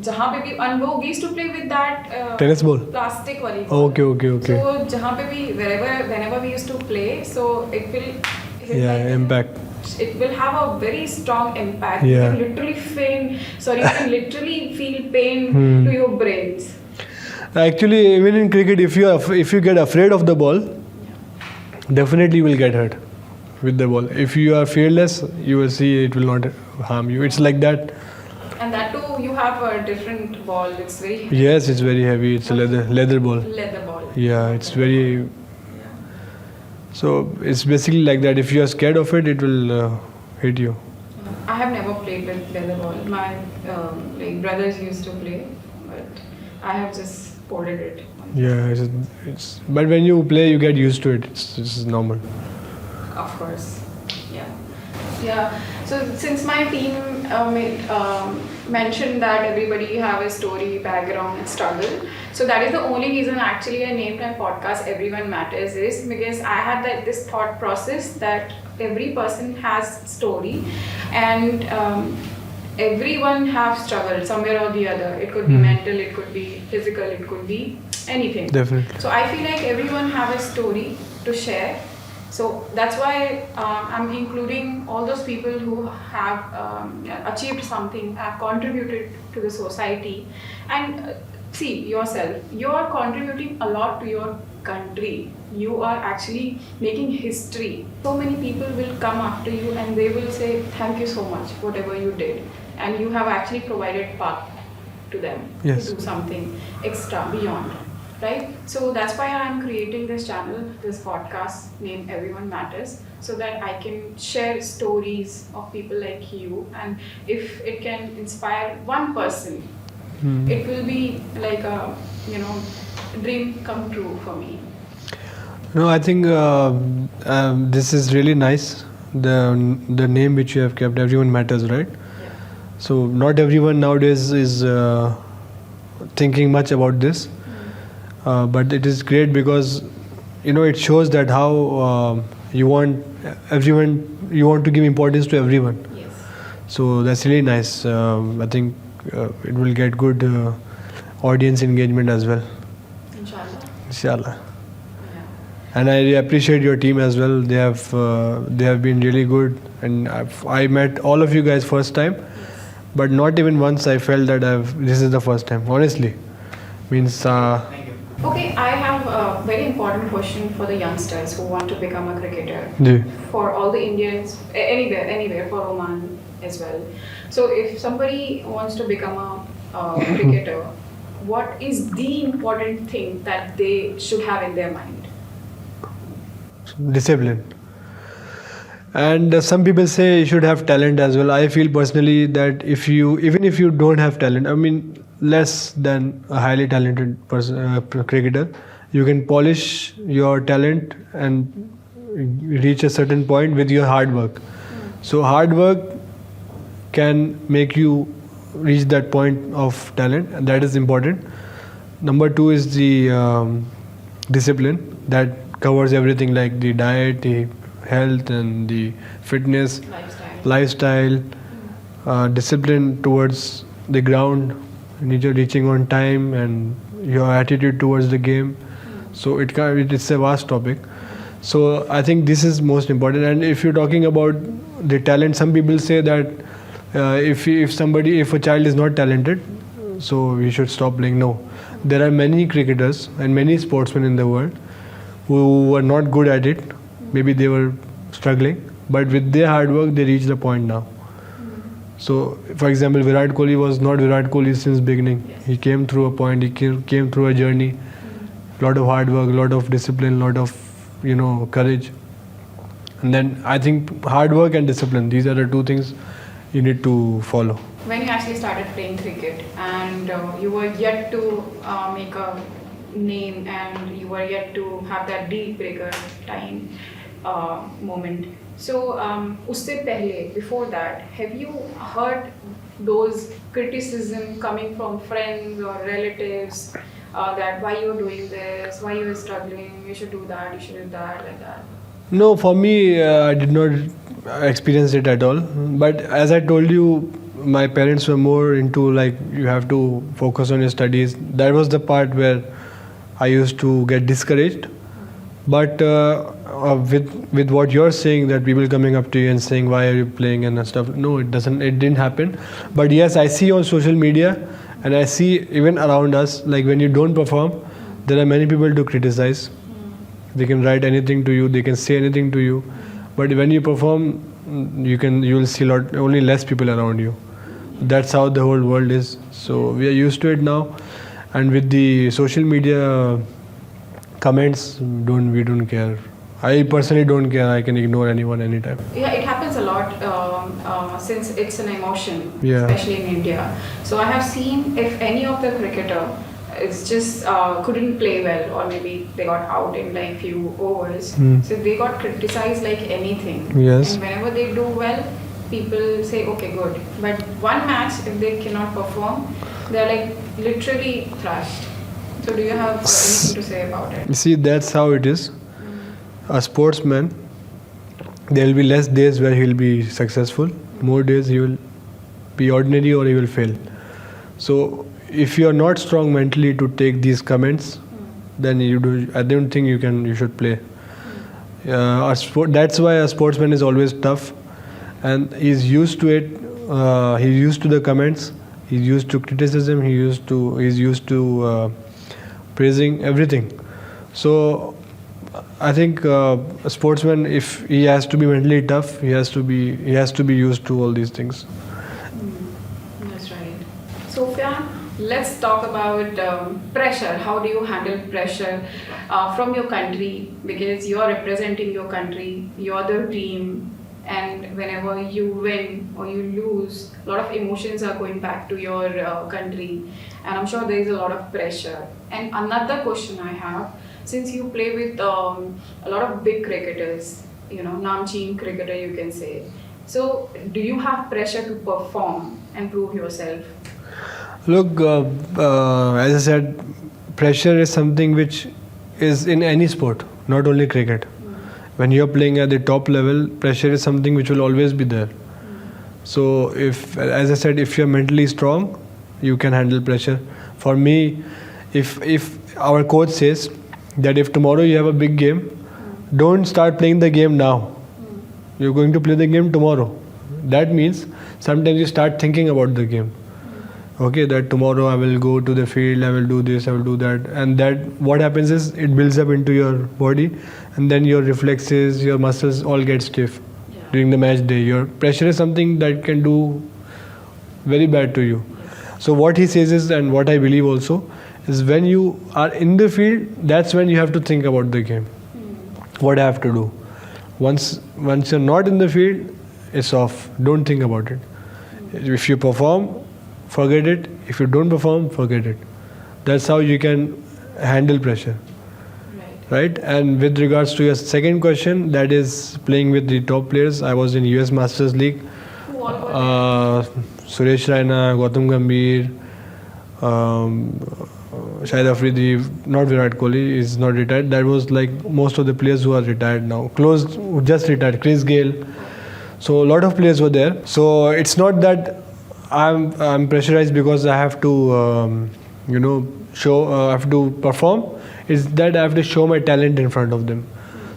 जहाँ पे भी we used to play with that Tennis ball? plastic वाली ball. Okay. So जहाँ पे भी whenever we used to play, so it will hit Yeah, like- impact. It will have a very strong impact. Yeah. You can literally feel pain to your brains. Actually, even in cricket, if you get afraid of the ball, definitely you will get hurt with the ball. If you are fearless, you will see it will not harm you. It's like that. And that too, you have a different ball. It's very Yes, it's very heavy. It's a leather ball. leather ball. Yeah, it's very. So it's basically like that. If you are scared of it, it will hit you. I have never played with leather ball. My brothers used to play, but I have just folded it. Yeah, it's. But when you play, you get used to it. It's normal. Of course. Yeah. So since my team mentioned that everybody have a story, background, and struggle, so that is the only reason actually I named my podcast "Everyone Matters" is because I had this thought process that every person has story, and everyone have struggled somewhere or the other. It could be mental, it could be physical, it could be anything. Definitely. So I feel like everyone have a story to share. So that's why I'm including all those people who have achieved something, have contributed to the society. And see yourself, you are contributing a lot to your country. You are actually making history. So many people will come after you and they will say, thank you so much, whatever you did. And you have actually provided path to them Yes. to do something extra beyond, right? So that's why I'm creating this channel, this podcast named Everyone Matters, so that I can share stories of people like you, and if it can inspire one person, it will be like a dream come true for me. No, I think this is really nice. The name which you have kept, Everyone Matters, right? Yeah. So not everyone nowadays is thinking much about this, but it is great because it shows that how you want to give importance to everyone. Yes. So that's really nice. I think it will get good audience engagement as well. Inshallah. Inshallah. Yeah. And I really appreciate your team as well. They have been really good, and I met all of you guys first time, but not even once I felt that this is the first time. Honestly, means. Thank you. Okay, I have a very important question for the youngsters who want to become a cricketer. Ji. For all the Indians, anywhere, for Oman as well. So, if somebody wants to become a cricketer, what is the important thing that they should have in their mind? Discipline. And some people say you should have talent as well. I feel personally that even if you don't have talent, I mean less than a highly talented cricketer, you can polish your talent and reach a certain point with your hard work. So hard work can make you reach that point of talent, and that is important. Number 2 is the discipline that covers everything, like the diet, the health, and the fitness, lifestyle, discipline towards the ground, reaching on time, and your attitude towards the game. So it's a vast topic. So I think this is most important. And if you're talking about the talent, some people say that if a child is not talented, so we should stop playing. No, there are many cricketers and many sportsmen in the world who were not good at it. Maybe they were struggling, but with their hard work, they reached the point now. So, for example, Virat Kohli was not Virat Kohli since beginning. Yes. He came through a point. He came through a journey. Lot of hard work, lot of discipline, lot of courage. And then I think hard work and discipline, these are the two things you need to follow. When you actually started playing cricket and you were yet to make a name and you were yet to have that deal breaker time moment. So, usse pehle, before that, have you heard those criticism coming from friends or relatives that why you're doing this, why you're struggling, you should do that, you should do that, like that? No, for me, I did not experience it at all. But as I told you, my parents were more into like you have to focus on your studies. That was the part where I used to get discouraged. But with what you're saying, that people coming up to you and saying why are you playing and stuff, no, it didn't happen. But yes, I see on social media and I see even around us, like when you don't perform, there are many people to criticize. They can write anything to you, they can say anything to you, but when you perform, you will see only less people around you. That's how the whole world is. So we are used to it now, and with the social media comments, we don't care. I personally don't care. I can ignore anyone anytime. Yeah, it happens a lot since it's an emotion, Yeah. especially in India. So I have seen if any of the cricketer is just couldn't play well, or maybe they got out in like few overs, so they got criticized like anything. Yes. And whenever they do well, people say okay, good. But one match, if they cannot perform, they're like literally thrashed. So do you have anything to say about it? You see, that's how it is. A sportsman, there will be less days where he will be successful. More days he will be ordinary or he will fail. So if you are not strong mentally to take these comments, then I don't think you should play. That's why a sportsman is always tough, and he's used to it. He's used to the comments. He's used to criticism. He's used to praising everything. So I think a sportsman, if he has to be mentally tough, he has to be used to all these things. That's right. Sufyan, let's talk about pressure. How do you handle pressure from your country? Because you are representing your country, you're the team, and whenever you win or you lose, a lot of emotions are going back to your country, and I'm sure there is a lot of pressure. And another question I have, since you play with a lot of big cricketers, you know, Namcheen cricketer, you can say. So, do you have pressure to perform and prove yourself? Look, as I said, pressure is something which is in any sport, not only cricket. When you're playing at the top level, pressure is something which will always be there. So, if, as I said, if you're mentally strong, you can handle pressure. For me, if our coach says that if tomorrow you have a big game, don't start playing the game now. You're going to play the game tomorrow. That means sometimes you start thinking about the game. Okay, that tomorrow I will go to the field, I will do this, I will do that, and that what happens is it builds up into your body, and then your reflexes, your muscles all get stiff during the match day. Your pressure is something that can do very bad to you. So what he says is, and what I believe also, is when you are in the field, that's when you have to think about the game. What I have to do. Once you're not in the field, it's off. Don't think about it. If you perform, forget it. If you don't perform, forget it. That's how you can handle pressure. Right? And with regards to your second question, that is playing with the top players. I was in US Masters League. Who all were there? Suresh Raina, Gautam Gambhir, Shahid Afridi, not Virat Kohli, is not retired. That was like most of the players who are retired now. Close, just retired. Chris Gayle. So a lot of players were there. So it's not that I'm pressurized because I have to, show, I have to perform. It's that I have to show my talent in front of them.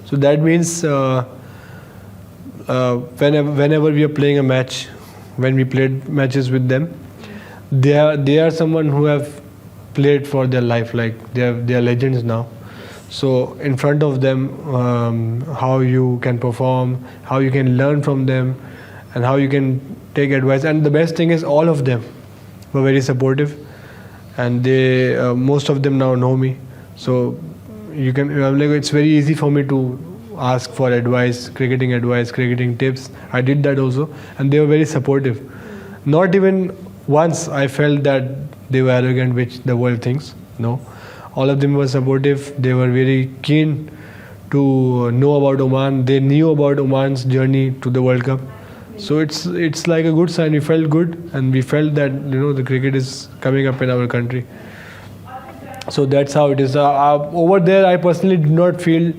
So that means whenever we are playing a match, when we played matches with them, they are someone who have played for their life, like they are legends now. So in front of them, how you can perform, how you can learn from them, and how you can take advice. And the best thing is all of them were very supportive, and they most of them now know me. So you can it's very easy for me to ask for advice, cricketing tips. I did that also, and they were very supportive. Not even once I felt that they were arrogant, which the world thinks. No, all of them were supportive. They were very keen to know about Oman. They knew about Oman's journey to the World Cup. So it's like a good sign. We felt good, and we felt that the cricket is coming up in our country. So that's how it is. Over there, I personally did not feel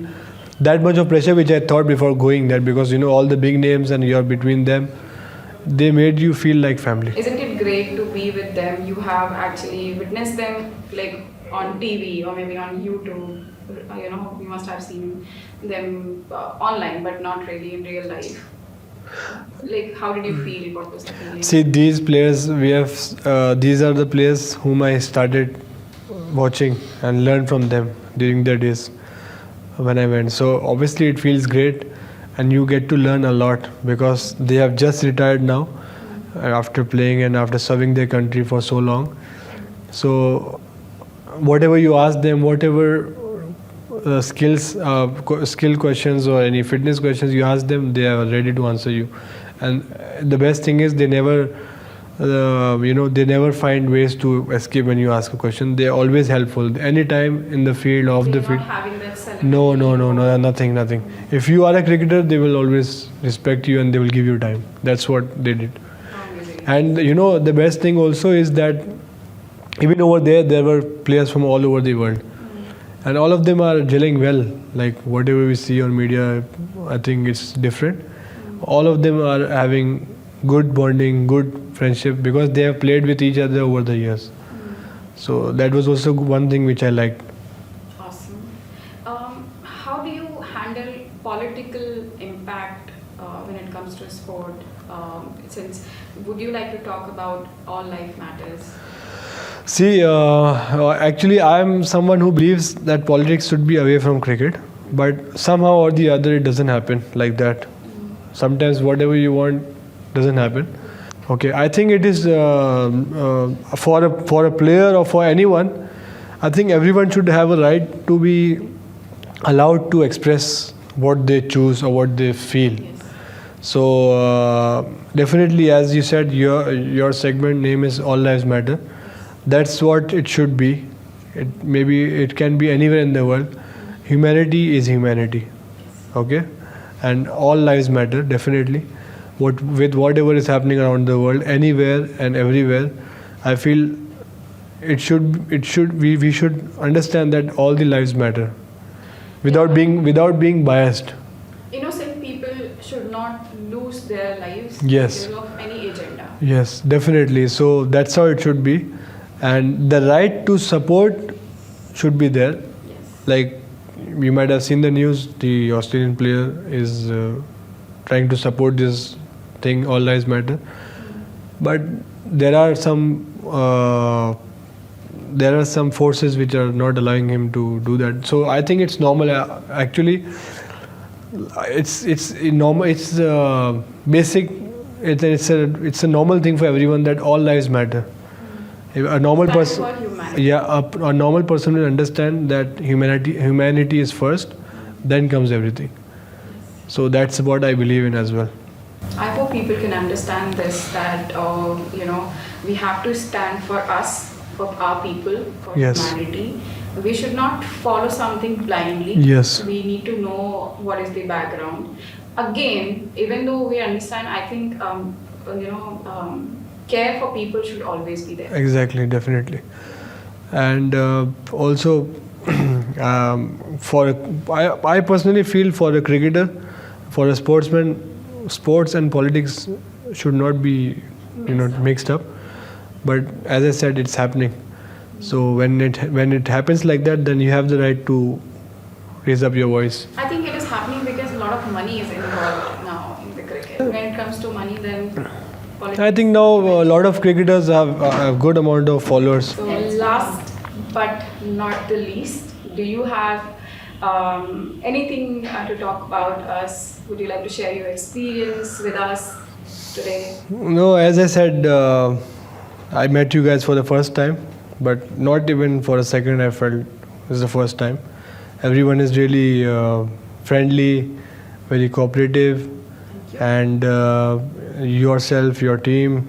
that much of pressure, which I thought before going there, because all the big names and you're between them, they made you feel like family. Isn't it great to be with them? You have actually witnessed them like on TV or maybe on YouTube. You must have seen them online, but not really in real life. Like, how did you feel? What was the feeling? See, these players, these are the players whom I started watching and learn from them during their days when I went. So obviously it feels great, and you get to learn a lot because they have just retired now after playing and after serving their country for so long. So whatever you ask them, whatever skill questions or any fitness questions you ask them, they are ready to answer you. And the best thing is they never they never find ways to escape when you ask a question. They are always helpful. Anytime in the field, off the field. Not having that celebrity. No, nothing. If you are a cricketer, they will always respect you and they will give you time. That's what they did. Amazing. And the best thing also is that even over there were players from all over the world. And all of them are gelling well. Like whatever we see on media, I think it's different. All of them are having good bonding, good friendship, because they have played with each other over the years. So that was also one thing which I liked. Awesome. How do you handle political impact when it comes to sport? Would you like to talk about All Life Matters? See, actually I am someone who believes that politics should be away from cricket, but somehow or the other it doesn't happen like that. Sometimes whatever you want doesn't happen. Okay, I think it is for a player or for anyone. I think everyone should have a right to be allowed to express what they choose or what they feel. So definitely, as you said, your segment name is All Lives Matter. That's what it should be. Maybe it can be anywhere in the world. Humanity is humanity. Okay, and all lives matter definitely. With whatever is happening around the world, anywhere and everywhere, I feel we should understand that all the lives matter, without being biased. Innocent people should not lose their lives Yes. because of any agenda. Yes, definitely. So that's how it should be, and the right to support should be there. Yes. Like you might have seen the news, the Australian player is trying to support this thing, All Lives Matter, but there are some forces which are not allowing him to do that. So I think it's normal. Actually, it's normal. It's basic. It's a normal thing for everyone that all lives matter. A normal That's person, for humanity. yeah, a normal person will understand that humanity is first, then comes everything. So that's what I believe in as well. I hope people can understand this, that we have to stand for us, for our people, for Yes. humanity. We should not follow something blindly. Yes. We need to know what is the background. Again, even though we understand, I think care for people should always be there. Exactly, definitely. And also, I personally feel for a cricketer, for a sportsman, sports and politics should not be mixed up. But as I said, it's happening. So when it happens like that, then you have the right to raise up your voice. I think it is happening because a lot of money is involved now in the cricket. When it comes to money, then politics. I think now a lot of cricketers have a good amount of followers. So last but not the least, do you have anything to talk about us? Would you like to share your experience with us today? No, as I said, I met you guys for the first time, but not even for a second I felt this is the first time. Everyone is really friendly, very cooperative, and yourself, your team.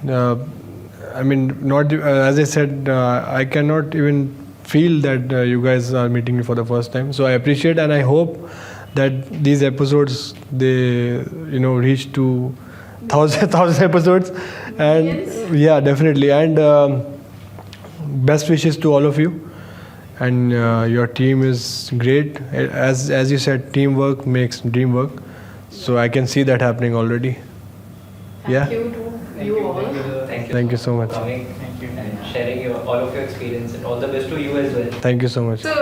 I mean, not as I said, I cannot even feel that you guys are meeting me for the first time. So I appreciate, and I hope that these episodes they reach to 1,000 episodes, and Millions? yeah, definitely. And best wishes to all of you. And your team is great. As you said, teamwork makes dream work. So I can see that happening already. Yeah. Thank you to you all. Thank you so much. for coming and sharing all of your experience, and all the best to you as well. Thank you so much. So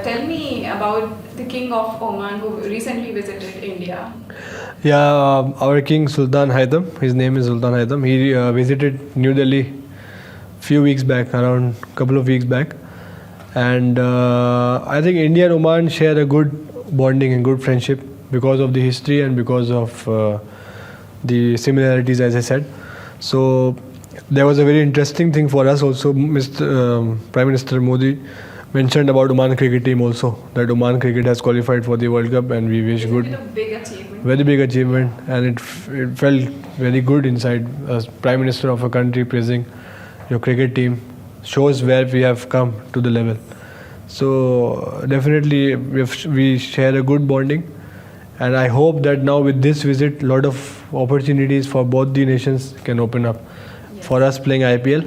tell me about the King of Oman who recently visited India. Yeah, our king Sultan Haitham. His name is Sultan Haitham. He visited New Delhi few weeks back, around couple of weeks back, and I think India and Oman share a good bonding and good friendship because of the history and because of the similarities, as I said. So there was a very interesting thing for us also. Mr. Prime Minister Modi mentioned about Oman cricket team also, that Oman cricket has qualified for the World Cup, and we wish It's good. been a big achievement. Very big achievement, and it felt very good inside. As Prime Minister of a country praising your cricket team shows where we have come to the level. So definitely we share a good bonding, and I hope that now with this visit, lot of opportunities for both the nations can open up. Yes. For us playing IPL,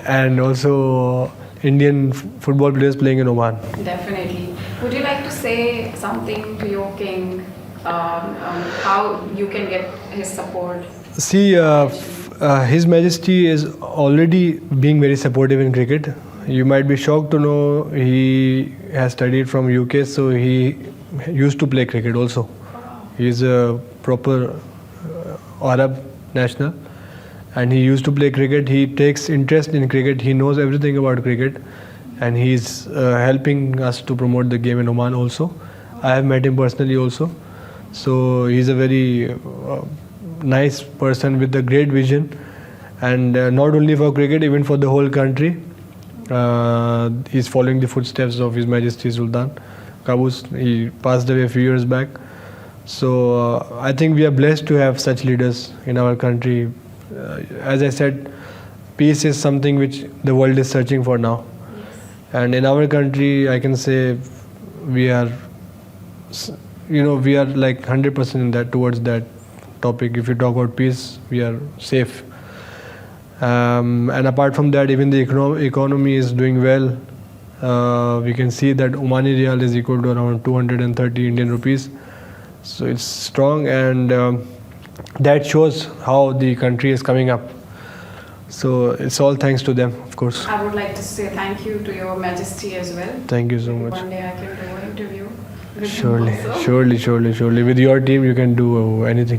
and also Indian football players playing in Oman. Definitely. Would you like to say something to your king? How you can get his support? See, His Majesty is already being very supportive in cricket. You might be shocked to know he has studied from UK, so he used to play cricket also. He is a proper Arab national, and he used to play cricket. He takes interest in cricket. He knows everything about cricket, and he's helping us to promote the game in Oman also. I have met him personally also. So he's a very nice person with a great vision, and not only for cricket, even for the whole country. He's following the footsteps of His Majesty Sultan Qaboos. He passed away a few years back. So I think we are blessed to have such leaders in our country. As I said, peace is something which the world is searching for now. And in our country, I can say we are, we are like 100% in that, towards that topic. If you talk about peace, we are safe. And apart from that, even the economy is doing well. We can see that Omani Riyal is equal to around 230 Indian rupees. So it's strong, and that shows how the country is coming up. So it's all thanks to them, of course. I would like to say thank you to Your Majesty as well. Thank you so much. One day I can do an interview with Surely, him also. surely. With your team, you can do anything.